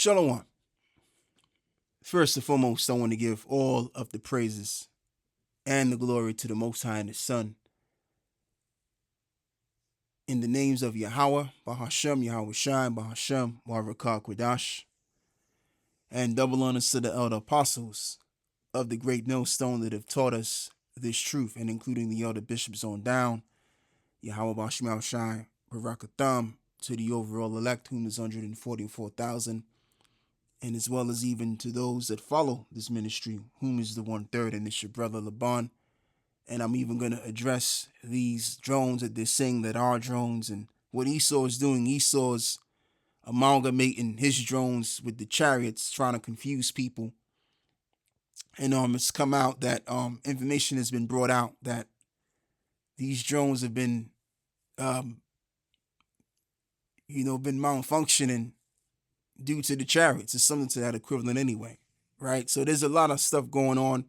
Shalom. First and foremost, I want to give all of the praises and the glory to the Most High and His Son. In the names of Yahweh, Bahashem, Yahweh Shai, Bahashem, Barakah Quadash, and double honors to the elder apostles of the great millstone that have taught us this truth, and including the elder bishops on down, Yahweh Bahashem Shai, Barakatham, to the overall elect, whom is 144,000, and as well as even to those that follow this ministry, whom is the 1/3, and it's your brother Laban. And I'm even going to address these drones that they're saying that are drones, and what Esau is doing. Esau's amalgamating his drones with the chariots, trying to confuse people. And it's come out that information has been brought out that these drones have been been malfunctioning due to the chariots. It's something to that equivalent anyway, right? So there's a lot of stuff going on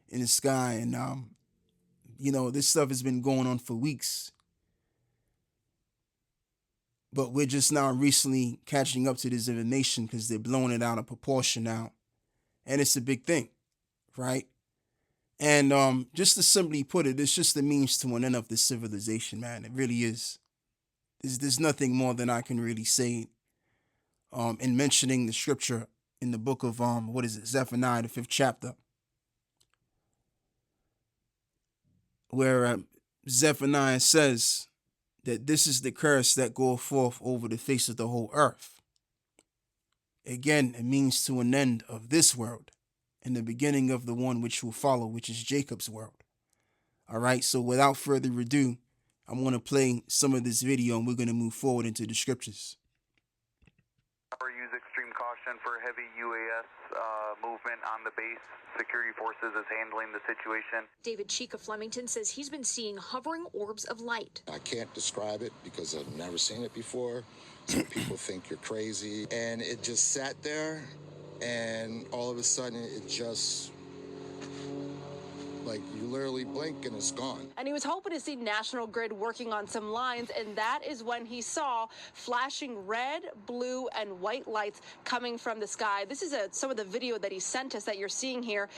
in the sky, and this stuff has been going on for weeks. But we're just now recently catching up to this information because they're blowing it out of proportion now. And it's a big thing, right? And just to simply put it, it's just the means to an end of this civilization, man. It really is. There's nothing more than I can really say in mentioning the scripture in the book of, Zephaniah, the 5th chapter, where Zephaniah says that this is the curse that goeth forth over the face of the whole earth. Again, it means to an end of this world and the beginning of the one which will follow, which is Jacob's world. All right, so without further ado, I'm going to play some of this video and we're going to move forward into the scriptures. Use extreme caution for heavy UAS movement on the base. Security forces is handling the situation. David Cheek of Flemington says he's been seeing hovering orbs of light. I can't describe it because I've never seen it before. Some people think you're crazy. And it just sat there, and all of a sudden it just, like, you literally blink and it's gone. And he was hoping to see National Grid working on some lines, and that is when he saw flashing red, blue, and white lights coming from the sky. This is some of the video that he sent us that you're seeing here.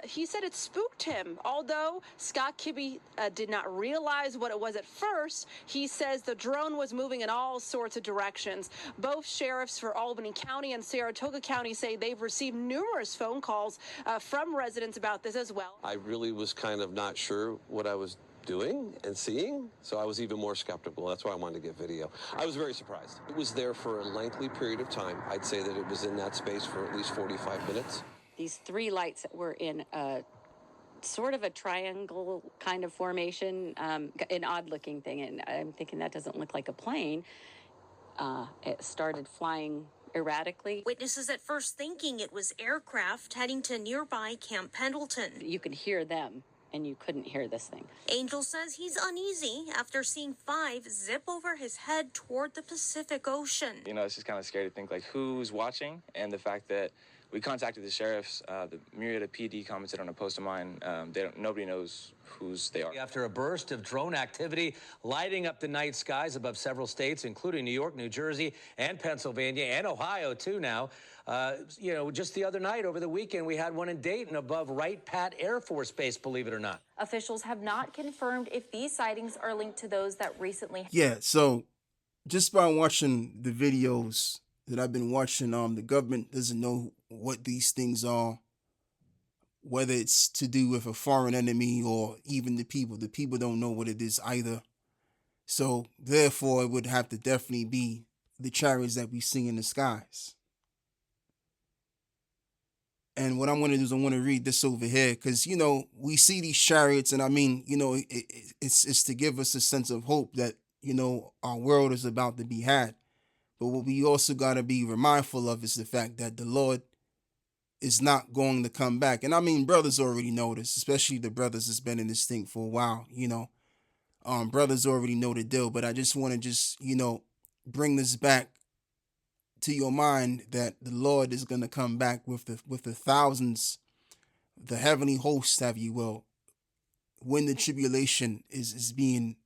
He said it spooked him. Although Scott Kibbe did not realize what it was at first, he says the drone was moving in all sorts of directions. Both sheriffs for Albany County and Saratoga County say they've received numerous phone calls from residents about this as well. I really was kind of not sure what I was doing and seeing, so I was even more skeptical. That's why I wanted to get video. I was very surprised. It was there for a lengthy period of time. I'd say that it was in that space for at least 45 minutes. These three lights that were in a sort of a triangle kind of formation, an odd-looking thing, and I'm thinking that doesn't look like a plane. It started flying erratically. Witnesses at first thinking it was aircraft heading to nearby Camp Pendleton. You could hear them, and you couldn't hear this thing. Angel says he's uneasy after seeing 5 zip over his head toward the Pacific Ocean. It's just kind of scary to think, like, who's watching, and the fact that we contacted the sheriffs. The Murrieta PD commented on a post of mine. Nobody knows whose they are. After a burst of drone activity lighting up the night skies above several states, including New York, New Jersey, and Pennsylvania, and Ohio, too, now. Just the other night, over the weekend, we had one in Dayton above Wright-Patt Air Force Base, believe it or not. Officials have not confirmed if these sightings are linked to those that recently... Yeah, so just by watching the videos that I've been watching, the government doesn't know what these things are, whether it's to do with a foreign enemy or even the people. The people don't know what it is either. So therefore, it would have to definitely be the chariots that we see in the skies. And what I'm going to do is I want to read this over here because, we see these chariots, and I mean, it's to give us a sense of hope that, our world is about to be had. But what we also got to be mindful of is the fact that the Lord is not going to come back. And I mean, brothers already know this, especially the brothers that's been in this thing for a while, brothers already know the deal. But I just want to bring this back to your mind that the Lord is going to come back with the thousands, the heavenly hosts, have you will, when the tribulation is being,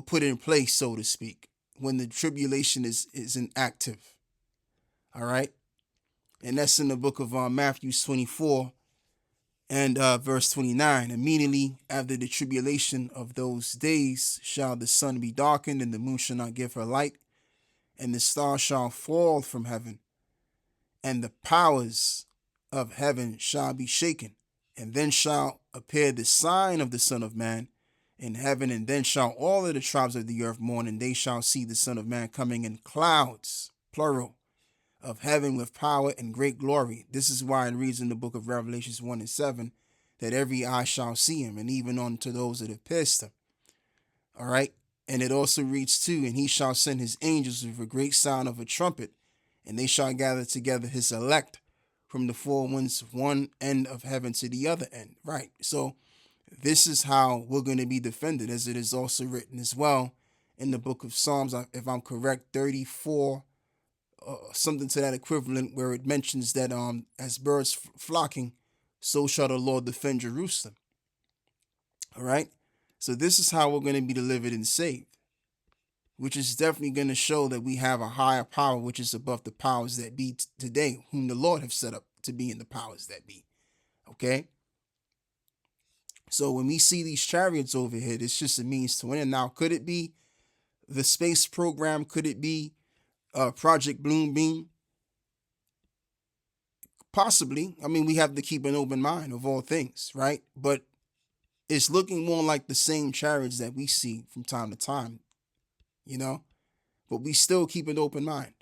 put in place, so to speak. when the tribulation is inactive. All right. And that's in the book of Matthew 24 and verse 29. Immediately after the tribulation of those days shall the sun be darkened, and the moon shall not give her light, and the stars shall fall from heaven, and the powers of heaven shall be shaken. And then shall appear the sign of the Son of Man in heaven, and then shall all of the tribes of the earth mourn, and they shall see the Son of Man coming in clouds, plural, of heaven with power and great glory. This is why it reads in the book of Revelations 1 and 7 that every eye shall see him, and even unto those that have pierced him. All right. And it also reads too, and he shall send his angels with a great sound of a trumpet, and they shall gather together his elect from the four winds, one end of heaven to the other end. Right. So this is how we're going to be defended, as it is also written as well in the book of Psalms, if I'm correct, 34, something to that equivalent, where it mentions that as birds flocking, so shall the Lord defend Jerusalem. All right. So this is how we're going to be delivered and saved, which is definitely going to show that we have a higher power, which is above the powers that be today, whom the Lord have set up to be in the powers that be. Okay. So when we see these chariots over here, it's just a means to win. Now, could it be the space program? Could it be Project Blue Beam? Possibly. I mean, we have to keep an open mind of all things, right? But it's looking more like the same chariots that we see from time to time, you know, but we still keep an open mind.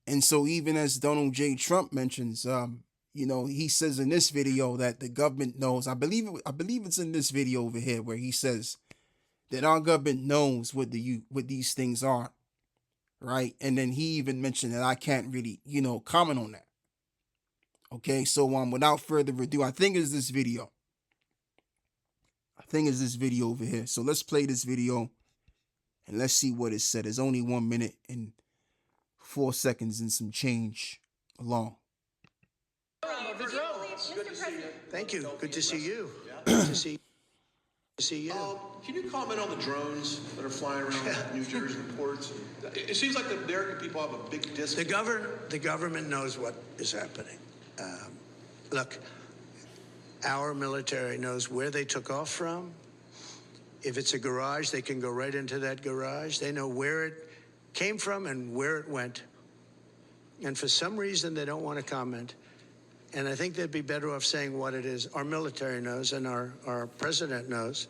And so even as Donald J. Trump mentions, you know, he says in this video that the government knows, I believe it's in this video over here where he says that our government knows what these things are. Right. And then he even mentioned that I can't really, you know, comment on that. OK, so without further ado, I think it's this video. Over here. So let's play this video and let's see what it said. It's only 1 minute and 4 seconds and some change long. Thank you. Good to see you. Good to see you. Can you comment on the drones that are flying around New Jersey ports? It seems like the American people have a big disconnect. The government knows what is happening. Look, our military knows where they took off from. If it's a garage, they can go right into that garage. They know where it came from and where it went. And for some reason, they don't want to comment. And I think they'd be better off saying what it is. Our military knows and our president knows.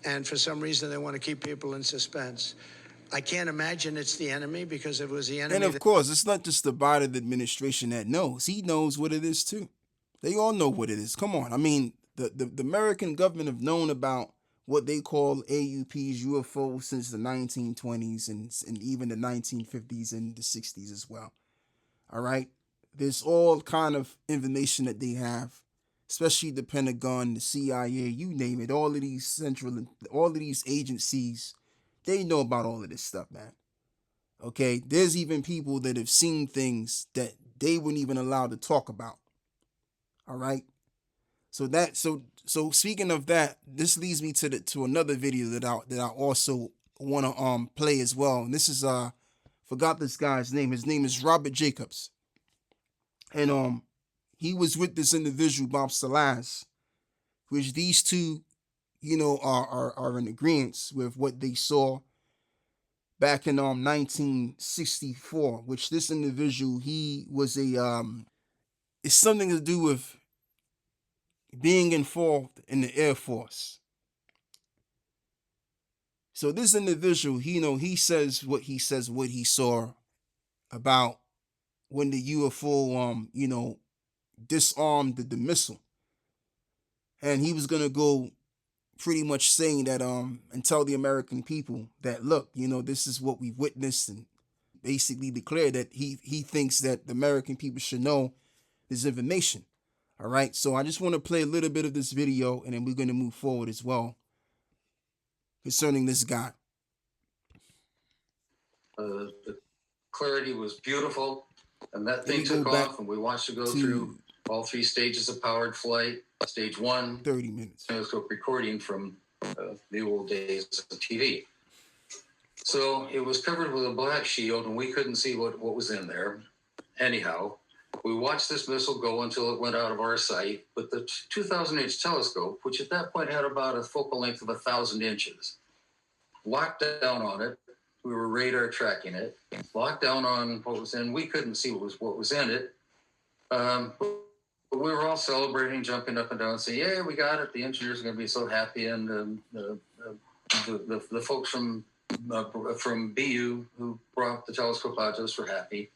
And for some reason, they want to keep people in suspense. I can't imagine it's the enemy, because if it was the enemy... And of course, it's not just the Biden administration that knows. He knows what it is, too. They all know what it is. Come on. I mean, the American government have known about what they call AUPs, UFOs, since the 1920s and even the 1950s and the 60s as well. All right. There's all kind of information that they have, especially the Pentagon, the CIA, you name it. All of these agencies, they know about all of this stuff, man. Okay. There's even people that have seen things that they weren't even allowed to talk about. All right. So speaking of that, this leads me to another video that I also want to play as well. And this is forgot this guy's name. His name is Robert Jacobs. And he was with this individual, Bob Salaz, which these two, you know, are in agreement with what they saw back in 1964, which this individual, he was it's something to do with being involved in the Air Force. So this individual, he says what he saw about when the UFO, disarmed the missile. And he was going to go pretty much saying that, and tell the American people that, look, this is what we've witnessed, and basically declare that he thinks that the American people should know this information. All right. So I just want to play a little bit of this video, and then we're going to move forward as well concerning this guy. The clarity was beautiful, and that thing took off, and we watched it go through all three stages of powered flight. Stage 1, 30 minutes. Cinescope recording from the old days of TV. So it was covered with a black shield, and we couldn't see what was in there. Anyhow, we watched this missile go until it went out of our sight. But the 2000-inch telescope, which at that point had about a focal length of 1,000 inches, locked down on it. We were radar tracking it. Locked down on what was in. We couldn't see what was in it. But we were all celebrating, jumping up and down, saying, "Yeah, we got it! The engineers are going to be so happy." And the folks from BU who brought the telescope out to us were happy.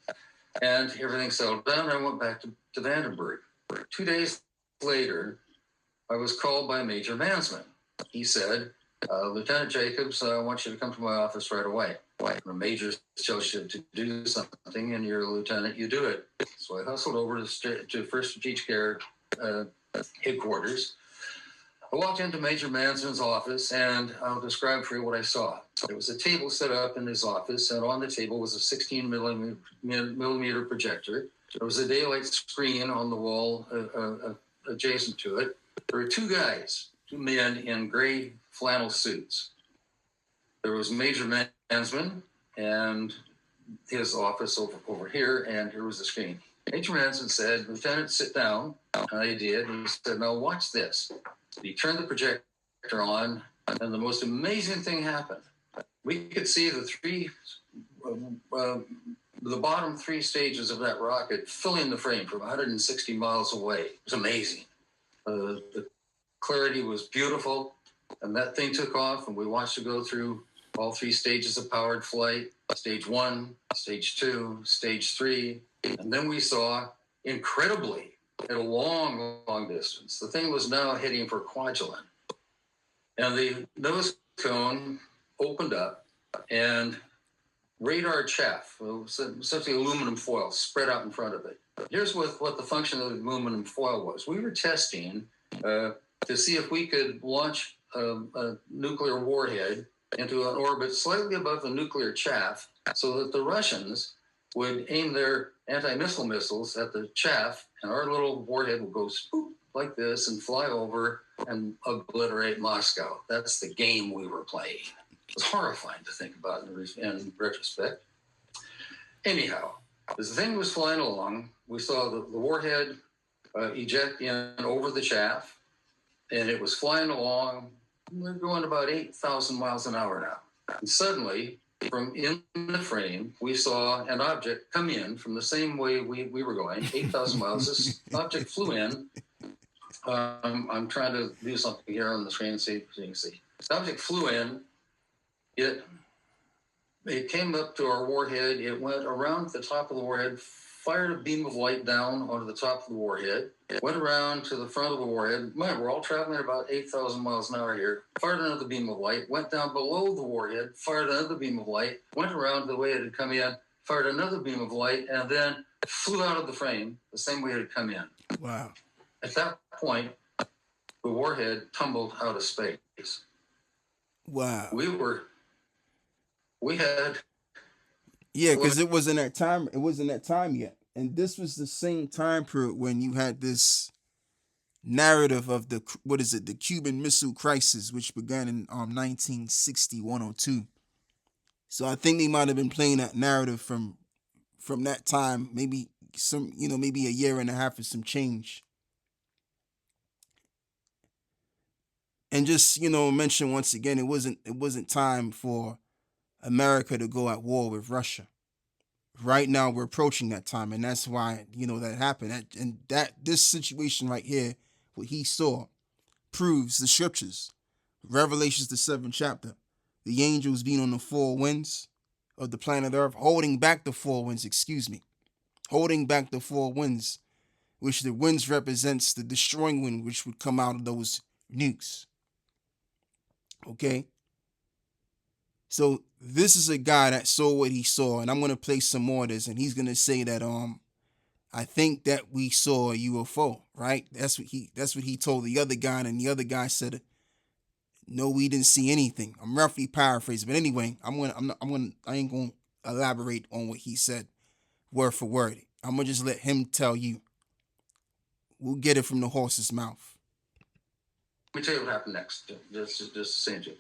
And everything settled down. I went back to Vandenberg. 2 days later, I was called by Major Mansman. He said, "Lieutenant Jacobs, I want you to come to my office right away. When a major tells you to do something and you're a lieutenant, you do it." So I hustled over to First Strategic Air headquarters. I walked into Major Mansman's office, and I'll describe for you what I saw. There was a table set up in his office, and on the table was a 16 millimeter projector. There was a daylight screen on the wall adjacent to it. There were two men in gray flannel suits. There was Major Mansman and his office over here, and here was the screen. Major Mansman said, "Lieutenant, sit down." I did. He said, "Now watch this." He turned the projector on, and the most amazing thing happened. We could see the bottom three stages of that rocket filling the frame from 160 miles away. It was amazing. The clarity was beautiful, and that thing took off, and we watched it go through all three stages of powered flight: stage 1, stage 2, stage 3, and then we saw, incredibly, at a long, long distance, the thing was now heading for Kwajalein. And the nose cone opened up, and radar chaff, essentially aluminum foil, spread out in front of it. Here's what the function of the aluminum foil was. We were testing to see if we could launch a nuclear warhead into an orbit slightly above the nuclear chaff so that the Russians would aim their anti-missile missiles at the chaff, and our little warhead would go spoop like this and fly over and obliterate Moscow. That's the game we were playing. It was horrifying to think about in retrospect. Anyhow, as the thing was flying along, we saw the warhead eject in over the chaff, and it was flying along. We're going about 8,000 miles an hour now. And suddenly, from in the frame, we saw an object come in from the same way we were going, 8,000 miles. This object flew in. I'm trying to do something here on the screen so you can see. This object flew in. It came up to our warhead. It went around the top of the warhead, fired a beam of light down onto the top of the warhead, went around to the front of the warhead. Man, we're all traveling at about 8,000 miles an hour here. Fired another beam of light, went down below the warhead, fired another beam of light, went around the way it had come in, fired another beam of light, and then flew out of the frame the same way it had come in. Wow. At that point, the warhead tumbled out of space. Wow. We had... Yeah, because it wasn't that time. It wasn't that time yet. And this was the same time period when you had this narrative of the Cuban Missile Crisis, which began in 1960-102. So I think they might have been playing that narrative from that time, maybe maybe a year and a half or some change. And just, mention once again, it wasn't time for America to go at war with Russia. Right now, we're approaching that time, and that's why that happened. And this situation right here, what he saw, proves the scriptures. Revelations, the 7th chapter, the angels being on the four winds of the planet Earth, holding back the four winds. Holding back the four winds, which the winds represents the destroying wind, which would come out of those nukes. Okay. So this is a guy that saw what he saw, and I'm going to play some more of this, and he's going to say that I think that we saw a UFO, right? That's what he told the other guy, and the other guy said, no, we didn't see anything. I'm roughly paraphrasing, but anyway, I ain't going to elaborate on what he said word for word. I'm going to just let him tell you. We'll get it from the horse's mouth. Let me tell you what happened next. Just to send you.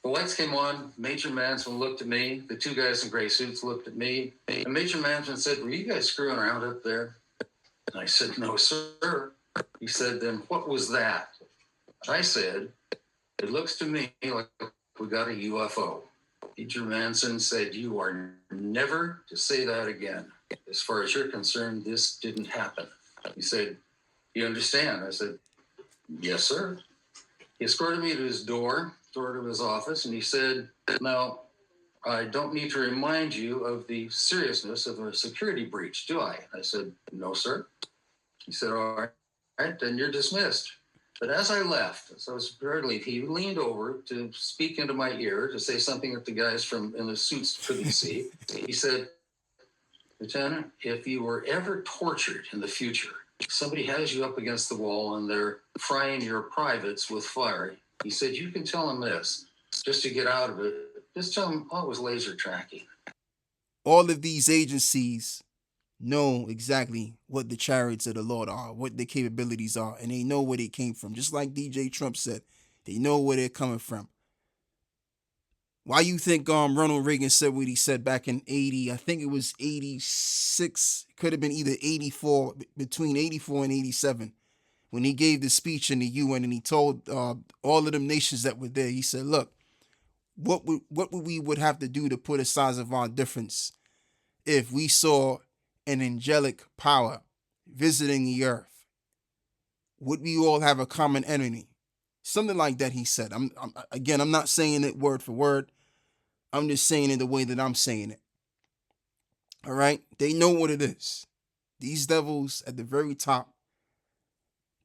The lights came on. Major Mansman looked at me. The two guys in gray suits looked at me. And Major Mansman said, "Were you guys screwing around up there?" And I said, "No, sir." He said, "Then what was that?" I said, "It looks to me like we got a UFO." Major Manson said, "You are never to say that again. As far as you're concerned, this didn't happen." He said, "You understand?" I said, "Yes, sir." He escorted me to his door to his office, and he said, "Now, I don't need to remind you of the seriousness of a security breach, do I?" I said, "No, sir." He said, "All right, then you're dismissed." But as I left, as I was prepared to leave, he leaned over to speak into my ear, to say something that the guys in the suits couldn't see. He said, "Lieutenant, if you were ever tortured in the future, somebody has you up against the wall and they're frying your privates with fire," he said, "you can tell them this, just to get out of it. Just tell them, oh, it was laser tracking." All of these agencies know exactly what the chariots of the Lord are, what their capabilities are, and they know where they came from. Just like DJ Trump said, they know where they're coming from. Why you think Ronald Reagan said what he said back in 80, I think it was 86, could have been either 84, between 84 and 87, when he gave the speech in the UN and he told all of them nations that were there, he said, look, what we would have to do to put aside of our difference if we saw an angelic power visiting the earth? Would we all have a common enemy? Something like that, he said. I'm not saying it word for word. I'm just saying it the way that I'm saying it. All right? They know what it is. These devils at the very top,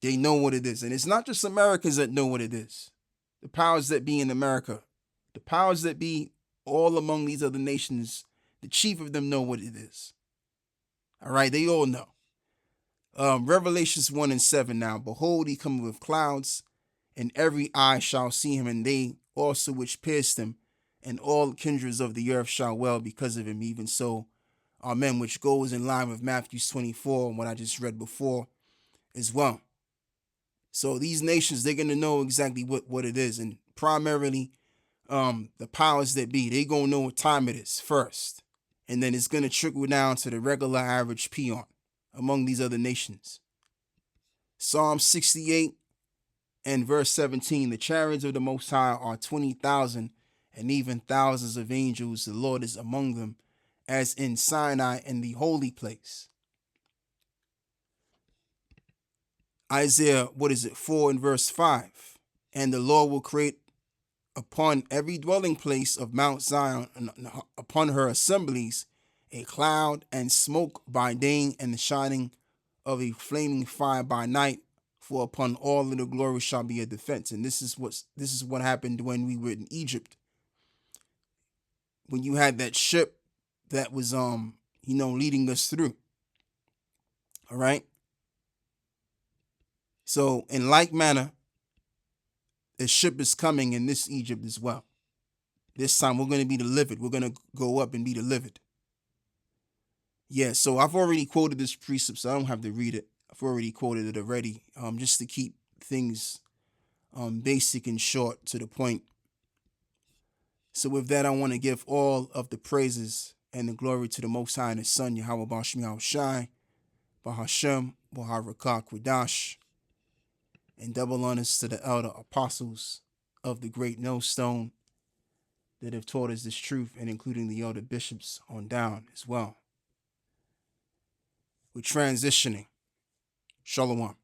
they know what it is. And it's not just Americans that know what it is. The powers that be in America, the powers that be all among these other nations, the chief of them know what it is. All right? They all know. Revelations 1:7 now. Behold, he cometh with clouds, and every eye shall see him, and they also which pierced him, and all kindreds of the earth shall wail because of him. Even so, amen, which goes in line with Matthew 24 and what I just read before as well. So these nations, they're going to know exactly what it is. And primarily, the powers that be, they going to know what time it is first. And then it's going to trickle down to the regular average peon among these other nations. Psalm 68 and verse 17, the chariots of the Most High are 20,000 and even thousands of angels. The Lord is among them as in Sinai in the holy place. Isaiah, 4 and verse 5. And the Lord will create upon every dwelling place of Mount Zion and upon her assemblies a cloud and smoke by day and the shining of a flaming fire by night. For upon all of the glory shall be a defense. And this is what happened when we were in Egypt. When you had that ship that was leading us through. All right. So in like manner, a ship is coming in this Egypt as well. This time we're going to be delivered. We're going to go up and be delivered. Yeah, so I've already quoted this precept, so I don't have to read it. I've already quoted it already, just to keep things basic and short to the point. So with that, I want to give all of the praises and the glory to the Most High and His Son, Yahweh Bashmi Yahushai, Bahashem, Baharakah Kwadash, and double honors to the elder apostles of the great millstone that have taught us this truth, and including the elder bishops on down as well. We're transitioning. Shalom.